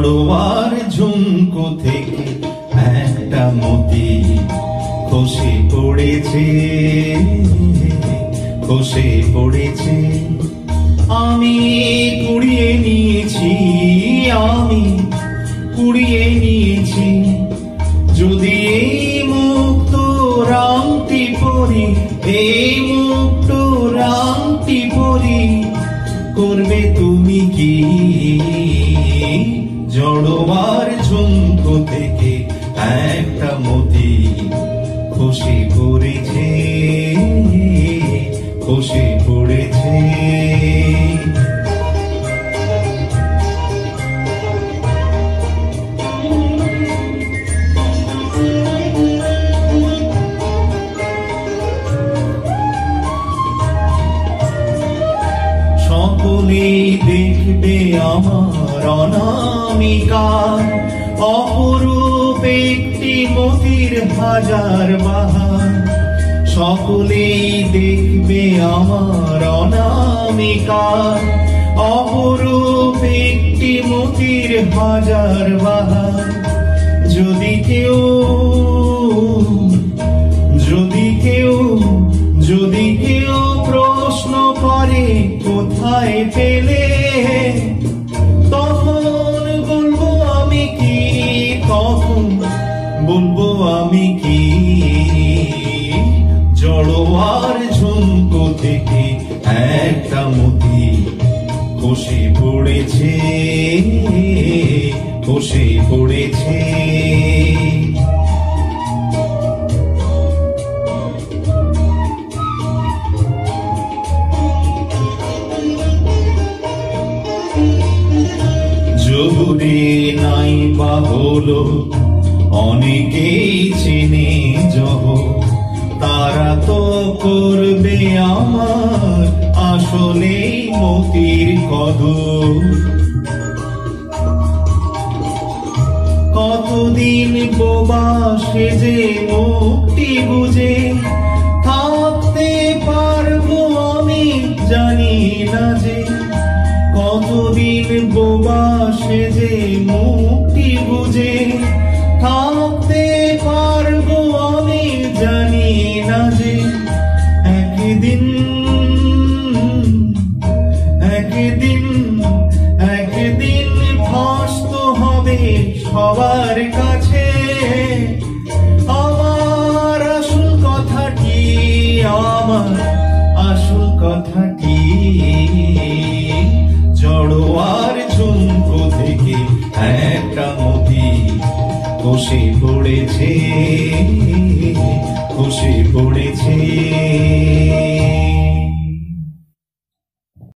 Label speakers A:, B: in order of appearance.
A: জড়োয়ার ঝুমকো থেকে একটা মতি খসে পড়েছে, খসে পড়েছে। আমি কুড়িয়ে নিয়েছি, আমি কুড়িয়ে নিয়েছি। যদি এই মুক্ত রামটি পরি, এই মুক্ত রামটি পরি, করবে তুমি কি? জড়োয়ার ঝুমকো থেকে একটা মতি খসে পড়েছে, খসে পড়েছে। সকলেই দেখবে আমার অনামিকার অপরূপ একটি মতির হাজার বাহার। সকলেই দেখবে আমার অনামিকার অপরূপ একটি মতির হাজার বাহার। যদি কেউ, যদি কেউ, যদি কেউ প্রশ্ন করে কোথায় পেলে, তখন বলবো আমি কি, তখন বলবো আমি কি? জড়োয়ার ঝুমকো থেকে একটা মতি খসে পড়েছে, খসে পড়েছে। জহুরে নাই বা হলো অনেকেই চেনে জহ, তারা তো করবে আমার আসলে মতির কদর। কতদিন বোবা সেজে মুক্তি বুঝে থাকতে পারবো আমি জানি না যে। কতদিন বোবা সেজে মুক্তি বুঝে থাকতে পারবো আমি জানি না যে। একদিন, একদিন, একদিন ফাঁস তো হবে সবার কাছে আমার আসল কথাটি, আমার আসল কথাটি। জড়োয়ার ঝুমকো থেকে একটা মতি খসে পড়েছে।